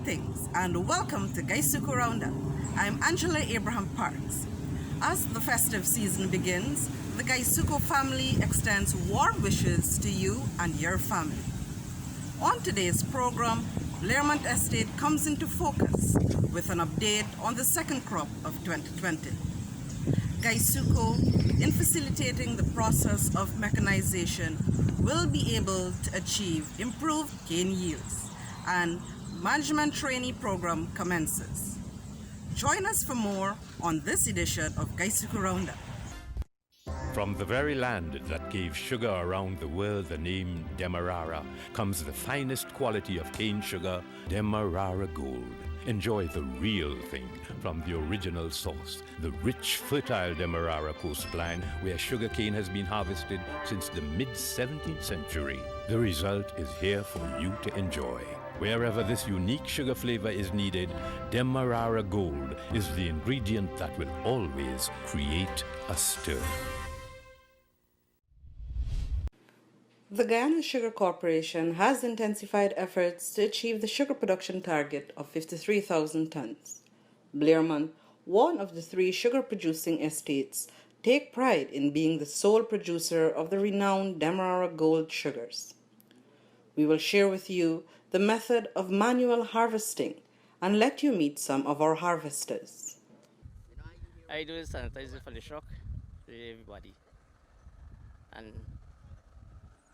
Greetings and welcome to Guysuco Round Up. I'm Angela Abraham Parks. As the festive season begins, the Guysuco family extends warm wishes to you and your family. On today's program, Blairmont Estate comes into focus with an update on the second crop of 2020. Guysuco, in facilitating the process of mechanization, will be able to achieve improved cane yields, and management trainee program commences. Join us for more on this edition of Guysuco Round Up. From the very land that gave sugar around the world the name Demerara comes the finest quality of cane sugar, Demerara Gold. Enjoy the real thing from the original source, the rich, fertile Demerara coastline where sugarcane has been harvested since the mid-17th century. The result is here for you to enjoy. Wherever this unique sugar flavor is needed, Demerara Gold is the ingredient that will always create a stir. The Guyana Sugar Corporation has intensified efforts to achieve the sugar production target of 53,000 tons. Blairmont, one of the 3 sugar-producing estates, take pride in being the sole producer of the renowned Demerara Gold sugars. We will share with you the method of manual harvesting and let you meet some of our harvesters. I do sanitizer for the shock to everybody. And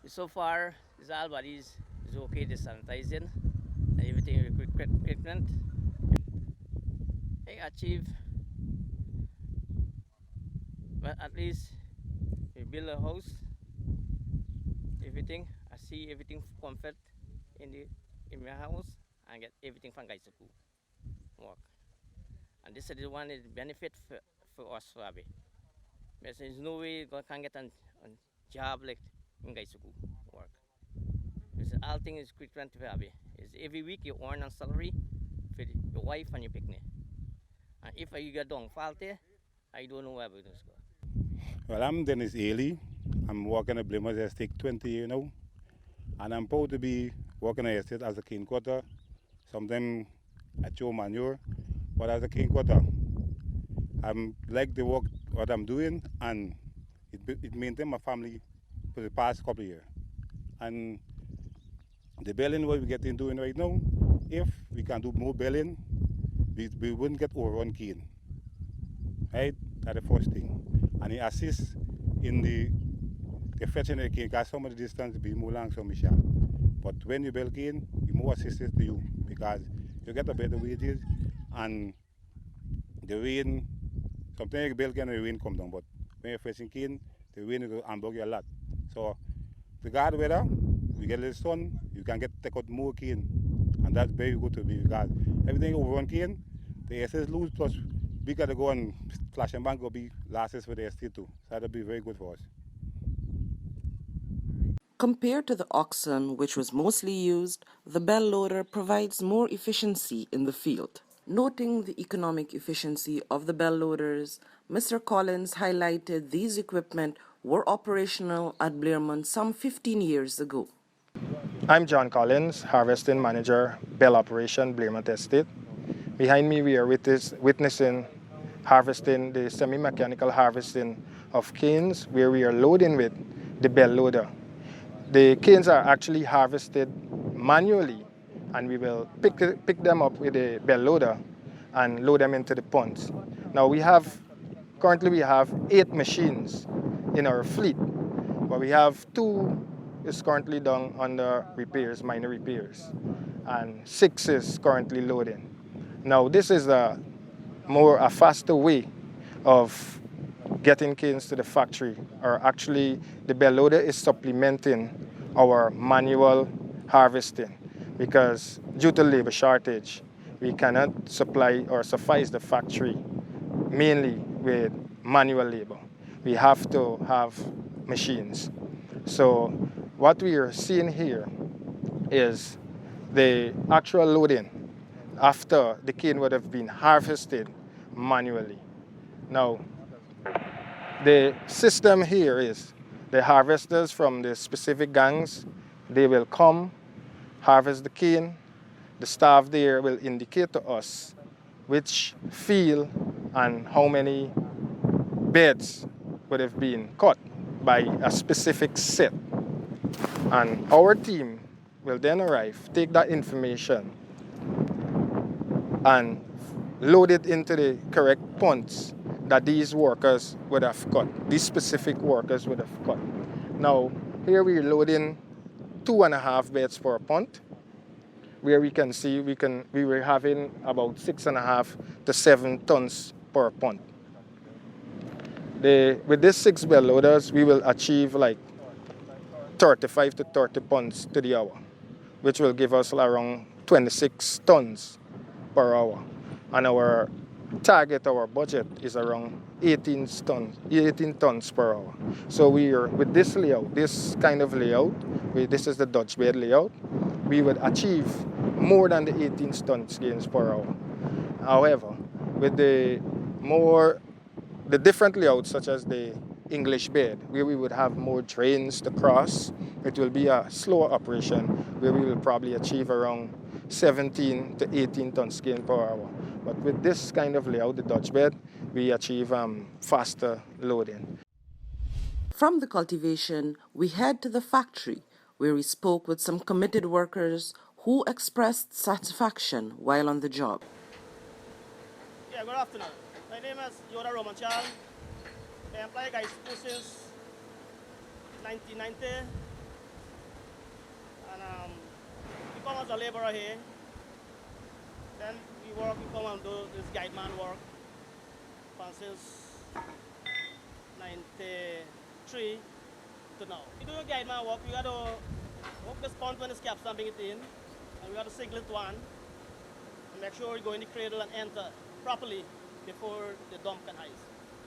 so far, everybody is okay, the sanitizing and everything equipment. I achieve, but at least we build a house, everything. I see everything comfort in my house and get everything from Guysuco work. And this is the one is benefit for us for Abbey. There's no way God can get a job like in Guysuco work. Because all things is quick rent for Abbey. Is every week you earn a salary for your wife and your picnic. And if you get down faulty, I don't know where we're going to go. Well, I'm Dennis Ailey. I'm working at Blairmont Estate 20 years now. And I'm proud to be working at estate as a cane cutter. Sometimes I chew manure, but as a cane cutter, I'm like the work what I'm doing, and it maintains my family for the past couple of years. And the baling what we're getting doing right now, if we can do more baling, we wouldn't get overrun cane. Right? That's the first thing. And it assists in the fetching the cane, because some of the distance be more long, some is short. But when you bale cane, it more assistance to you because you get a better wages, and the rain, sometimes you bale cane and the rain come down, but when you're fetching cane, the rain will hamburg you a lot. So the guard weather, you get a little sun, you can take out more cane, and that's very good to be because everything overrun cane, the SS lose plus we got to go and flash and bank will be losses for the estate too. So that'll be very good for us. Compared to the oxen, which was mostly used, the bell loader provides more efficiency in the field. Noting the economic efficiency of the bell loaders, Mr. Collins highlighted these equipment were operational at Blairmont some 15 years ago. I'm John Collins, Harvesting Manager, Bell Operation, Blairmont Estate. Behind me we are witnessing harvesting, the semi-mechanical harvesting of canes, where we are loading with the bell loader. The canes are actually harvested manually, and we will pick them up with a bell loader and load them into the ponds. Now currently we have 8 machines in our fleet, but we have 2 is currently done under repairs, minor repairs, and 6 is currently loading. Now this is a faster way of getting canes to the factory, or actually the bell loader is supplementing our manual harvesting, because due to labor shortage, we cannot supply or suffice the factory mainly with manual labor. We have to have machines. So what we are seeing here is the actual loading after the cane would have been harvested manually. Now, the system here is the harvesters from the specific gangs, they will come, harvest the cane, the staff there will indicate to us which field and how many beds would have been cut by a specific set. And our team will then arrive, take that information, and load it into the correct punts that these workers would have cut, these specific workers would have cut. Now, here we're loading 2.5 beds per punt, where we can see we were having about 6.5 to 7 tons per punt. With these 6 bed loaders, we will achieve like 35 to 30 punts to the hour, which will give us around 26 tons per hour. And our target, our budget is around 18 tons per hour. So we are, with this layout, this kind of layout, this is the Dutch bed layout, we would achieve more than the 18 tons gains per hour. However, with the different layouts, such as the English bed, where we would have more trains to cross, it will be a slower operation where we will probably achieve around 17 to 18 tons gain per hour. But with this kind of layout, the Dutch bed, we achieve faster loading. From the cultivation, we head to the factory, where we spoke with some committed workers who expressed satisfaction while on the job. Yeah, good afternoon. My name is Yoda Romanchal. I employ Guysuco since 1990. And we come as a laborer here. Then we come and do this guide man work since 93 to now. We do guide man work, we got to hook this pond when it's caps and bring it in. And we got to signal it one and make sure we go in the cradle and enter properly before the dump can ice.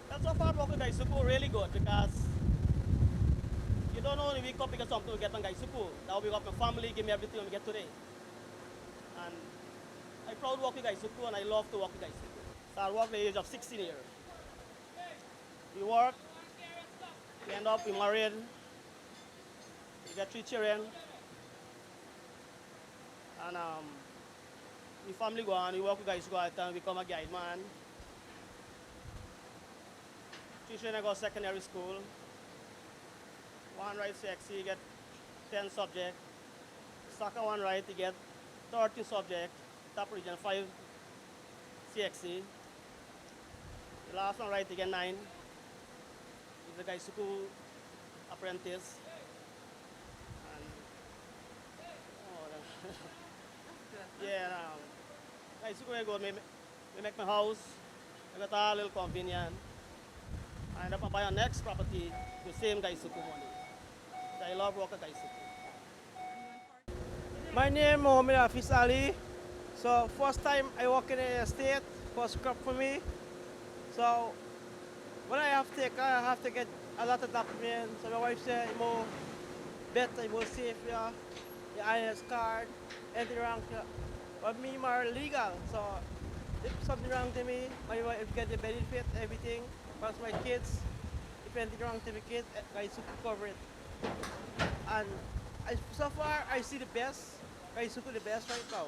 That's so far work with Guysuco really good, because you don't only wake up because something we get on Guysuco. Now we got my family, give me everything we get today. And I proud to work with Guysuco, and I love to work with Guysuco. So I work at the age of 16 years. We work, we end up, we married, we get 3 children, and the family go on, we work with Guysuco and become a guide man. 3 children go to secondary school. One right CXC, get 10 subjects. Second one right, he get 13 subjects, top region 5 CXC. The last one right, he get 9. He's a Guysuco apprentice. And, yeah, Guysuco I go, we make my house, I got a little convenient. I end up buying next property, the same Guysuco money. So I love working at Guysuco. My name is Mohammed Hafiz Ali. So first time I work in the estate, first crop for me. So when I have to get a lot of documents. So my wife said, more better, more safe, yeah. The INS card, anything wrong. But me more legal. So if something wrong to me, my wife get the benefit, everything. Plus my kids, if anything wrong to my kids, Guysuco cover it. And so far, I see the best, Guysuco the best right now.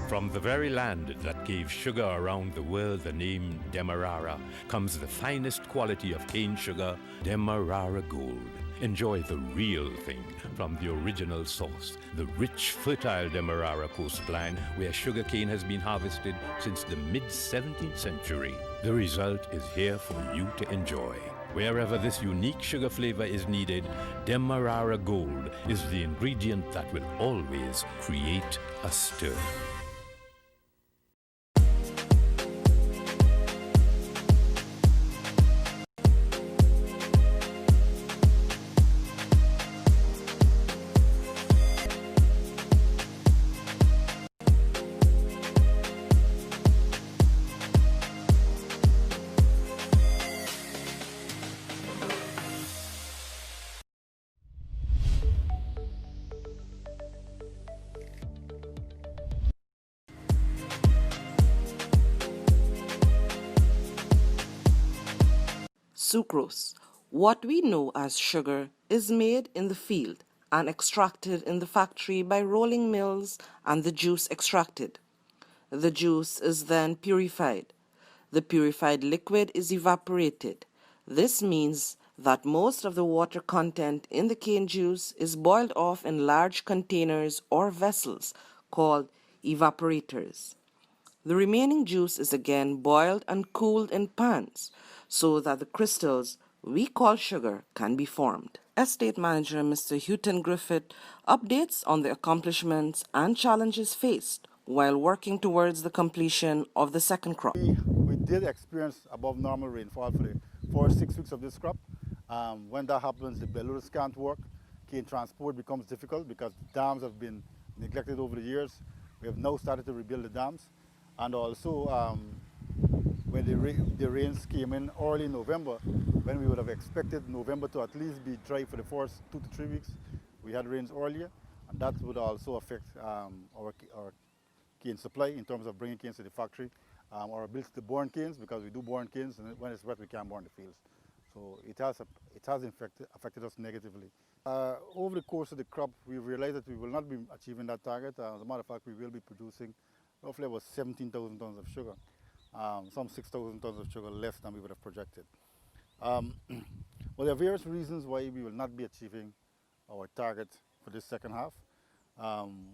From the very land that gave sugar around the world the name Demerara comes the finest quality of cane sugar, Demerara Gold. Enjoy the real thing from the original source, the rich, fertile Demerara coastline where sugarcane has been harvested since the mid-17th century. The result is here for you to enjoy. Wherever this unique sugar flavor is needed, Demerara Gold is the ingredient that will always create a stir. Sucrose, what we know as sugar, is made in the field and extracted in the factory by rolling mills and the juice extracted. The juice is then purified. The purified liquid is evaporated. This means that most of the water content in the cane juice is boiled off in large containers or vessels called evaporators. The remaining juice is again boiled and cooled in pans so that the crystals we call sugar can be formed. Estate Manager Mr. Hutton Griffith updates on the accomplishments and challenges faced while working towards the completion of the second crop. We did experience above normal rainfall for the first 6 weeks of this crop. When that happens, the belloters can't work. Cane transport becomes difficult because dams have been neglected over the years. We have now started to rebuild the dams. And also, when the rains came in early November, when we would have expected November to at least be dry for the first 2 to 3 weeks, we had rains earlier, and that would also affect our cane supply in terms of bringing canes to the factory, our ability to burn canes, because we do burn canes, and when it's wet we can't burn the fields. So it has affected us negatively. Over the course of the crop, we realized that we will not be achieving that target. As a matter of fact, we will be producing roughly about 17,000 tons of sugar, some 6,000 tons of sugar less than we would have projected. Well, there are various reasons why we will not be achieving our target for this second half.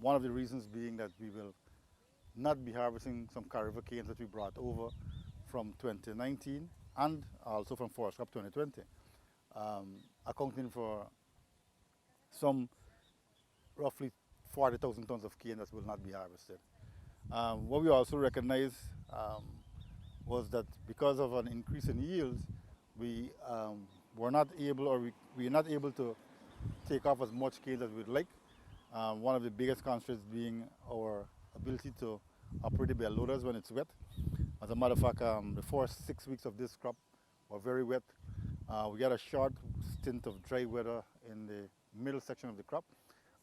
One of the reasons being that we will not be harvesting some carriver canes that we brought over from 2019 and also from Forest Crop 2020, accounting for some roughly 40,000 tons of cane that will not be harvested. What we also recognized was that because of an increase in yields, we were not able, or we are not able to take off as much cane as we'd like. One of the biggest constraints being our ability to operate the bell loaders when it's wet. As a matter of fact, the first 6 weeks of this crop were very wet. We had a short stint of dry weather in the middle section of the crop,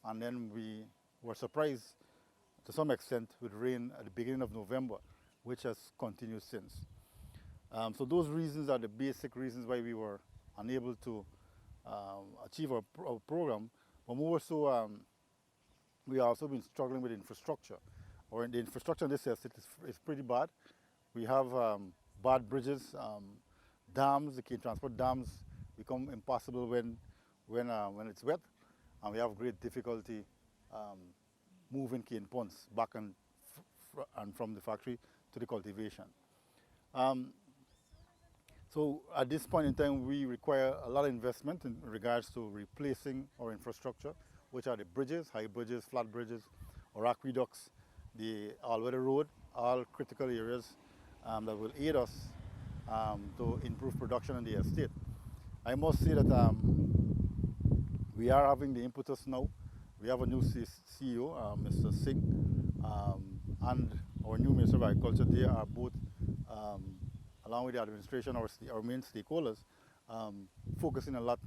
and then we were surprised to some extent with rain at the beginning of November, which has continued since. So those reasons are the basic reasons why we were unable to achieve our program, but more so we also been struggling with infrastructure. Or the infrastructure in this estate is pretty bad. We have bad bridges, dams. The cane transport dams become impossible when it's wet, and we have great difficulty moving cane ponds back and from the factory to the cultivation. So at this point in time, we require a lot of investment in regards to replacing our infrastructure, which are the bridges, high bridges, flat bridges, or aqueducts, the all-weather road, all critical areas that will aid us to improve production in the estate. I must say that we are having the impetus now. We have a new CEO, Mr. Singh, and our new Minister of Agriculture. They are both, along with the administration, our main stakeholders, focusing a lot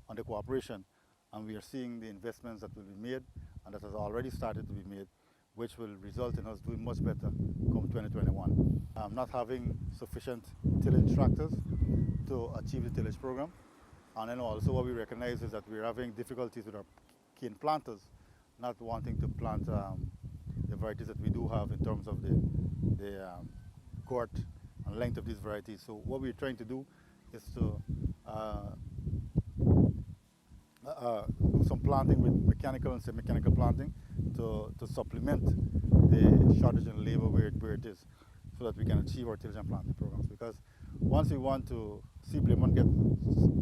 on the cooperation. And we are seeing the investments that will be made, and that has already started to be made, which will result in us doing much better come 2021. Not having sufficient tillage tractors to achieve the tillage program. And then also what we recognize is that we're having difficulties with our cane planters, not wanting to plant the varieties that we do have in terms of the girth and length of these varieties. So what we're trying to do is to do some planting with mechanical and semi-mechanical planting to supplement the shortage in labor where it is, so that we can achieve our tillage and planting programs. Because once we want to see Blairmont get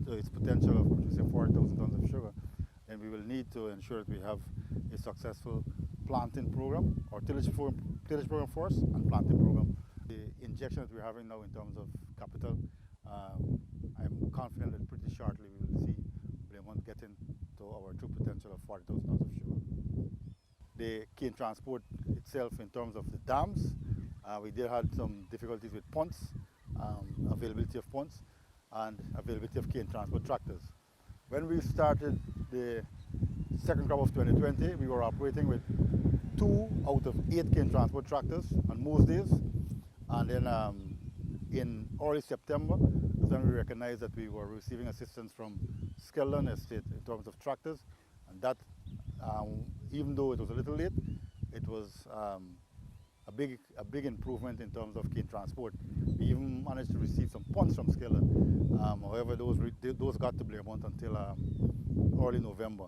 to its potential of producing 4,000 tons of sugar, then we will need to ensure that we have a successful planting program, or tillage program first, and planting program. The injection that we're having now in terms of capital, I'm confident that pretty shortly we will see Blairmont getting to our true potential of 40,000 tons of sugar. The cane transport itself, in terms of the dams, we did have some difficulties with ponds, availability of ponds, and availability of cane transport tractors. When we started the second crop of 2020, we were operating with 2 out of 8 cane transport tractors on most days. And then in early September, that's when we recognized that we were receiving assistance from Skeldon Estate in terms of tractors, And that, even though it was a little late, it was a big improvement in terms of cane transport. We even managed to receive some punts from Skiller. However, those got to Blairmont until early November.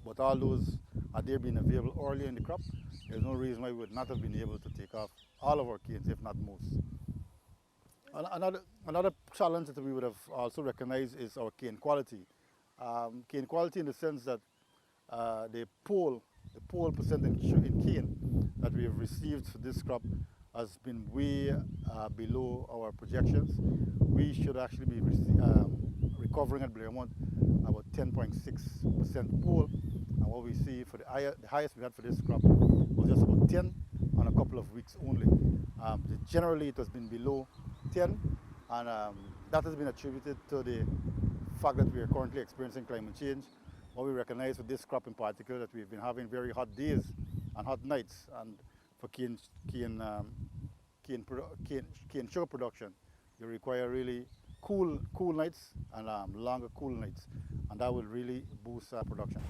But all those, had they been available earlier in the crop, there's no reason why we would not have been able to take off all of our canes, if not most. Another challenge that we would have also recognized is our cane quality. Cane quality in the sense that the pole percentage in cane that we have received for this crop has been way below our projections. We should actually be recovering at Blairmont about 10.6% pole, and what we see for the highest we had for this crop was just about 10 on a couple of weeks only. Generally it has been below 10, and that has been attributed to the fact that we are currently experiencing climate change. What we recognize with this crop in particular, that we've been having very hot days and hot nights, and for cane sugar production, you require really cool nights and longer cool nights, and that will really boost production.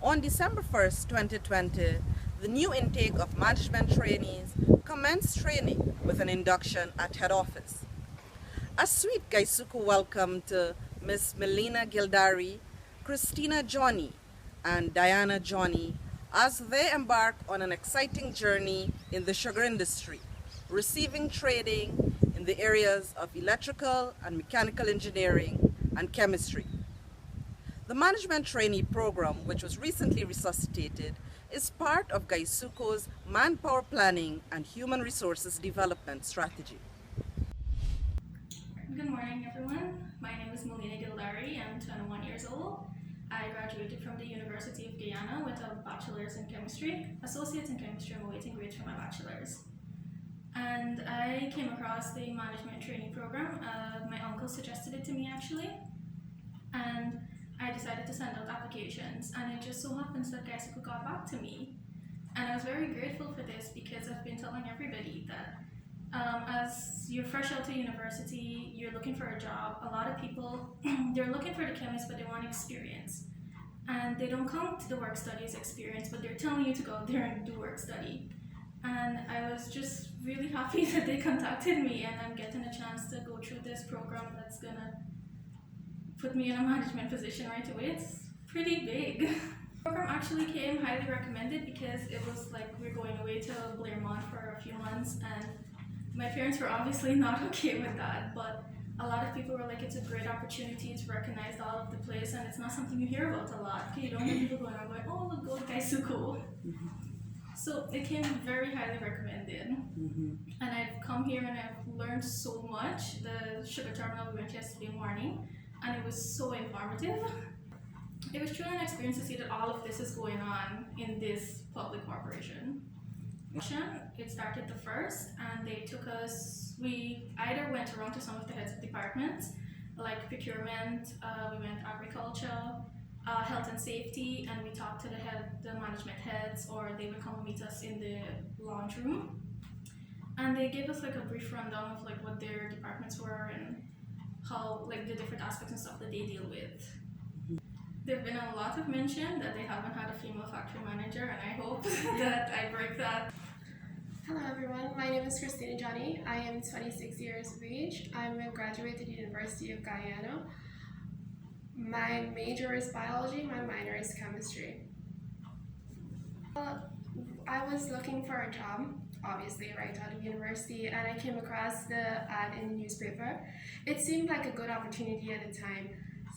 On December 1st, 2020, the new intake of management trainees commenced training with an induction at head office. A sweet Guysuco welcome to Miss Melina Gildari, Christina Johnnie, and Dianna Johnnie as they embark on an exciting journey in the sugar industry, receiving training in the areas of electrical and mechanical engineering and chemistry. The management trainee program, which was recently resuscitated, is part of Guysuco's manpower planning and human resources development strategy. Good morning, everyone. My name is Melina Gildari. I'm 21 years old. I graduated from the University of Guyana with a bachelor's in chemistry, associates in chemistry. I'm awaiting grades for my bachelor's. And I came across the management training program. My uncle suggested it to me actually, and I decided to send out applications, and it just so happens that Guysuco got back to me. And I was very grateful for this because I've been telling everybody that as you're fresh out of university, you're looking for a job. A lot of people, they're looking for the chemist, but they want experience. And they don't come to the work study as experience, but they're telling you to go out there and do work study. And I was just really happy that they contacted me, and I'm getting a chance to go through this program that's gonna put me in a management position right away. It's pretty big. The program actually came highly recommended because it was like we're going away to Blairmont for a few months, and my parents were obviously not okay with that, but a lot of people were like, it's a great opportunity to recognize all of the place, and it's not something you hear about a lot. You don't hear people going around going, oh, look, go to Guysuco. So it came very highly recommended. And I've come here and I've learned so much. The sugar terminal we went yesterday morning, and it was so informative. It was truly an experience to see that all of this is going on in this public corporation. It started the first, and they took us, we either went around to some of the heads of departments, like procurement, we went agriculture, health and safety, and we talked to the management heads, or they would come and meet us in the lounge room. And they gave us like a brief rundown of like what their departments were and how like the different aspects and stuff that they deal with. There've been a lot of mention that they haven't had a female factory manager, and I hope that I break that. Hello everyone, my name is Christina Johnnie. I am 26 years of age. I'm a graduate at the University of Guyana. My major is biology, my minor is chemistry. I was looking for a job, obviously right out of university, and I came across the ad in the newspaper. It seemed like a good opportunity at the time,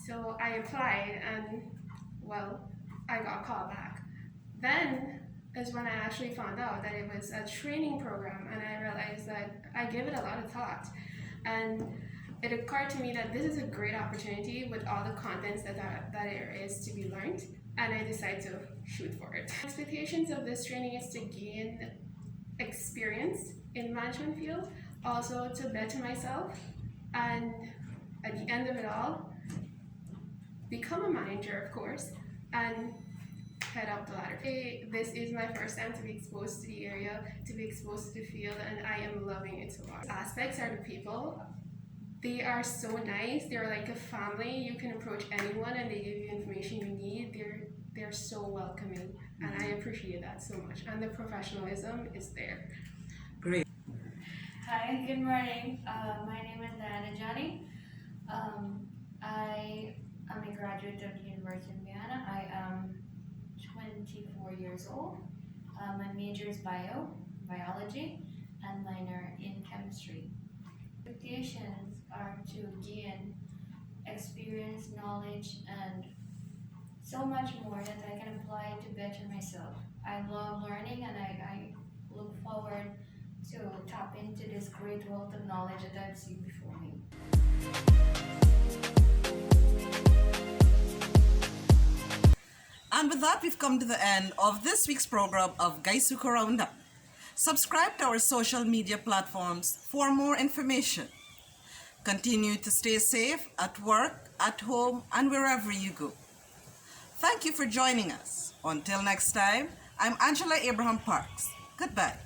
so I applied, and well, I got called back. Then is when I actually found out that it was a training program, and I realized that I gave it a lot of thought, and it occurred to me that this is a great opportunity with all the contents that there is to be learned, and I decided to shoot for it. Expectations of this training is to gain experience in management field, also to better myself, and at the end of it all, become a manager, of course, and head up the ladder. This is my first time to be exposed to the area, to be exposed to the field, and I am loving it so much. Aspects are the people. They are so nice. They're like a family. You can approach anyone and they give you information you need. They're so welcoming, and I appreciate that so much. And the professionalism is there. Great. Hi, good morning. My name is Dianna Johnnie. I am a graduate of the University of Guyana. I am 24 years old. My major is biology, and minor in chemistry. Expectations are to gain experience, knowledge, and so much more that I can apply to better myself. I love learning, and I look forward to tap into this great wealth of knowledge that I've seen before me. And with that, we've come to the end of this week's program of Guysuco Round Up. Subscribe to our social media platforms for more information. Continue to stay safe at work, at home, and wherever you go. Thank you for joining us. Until next time, I'm Angela Abraham Parks. Goodbye.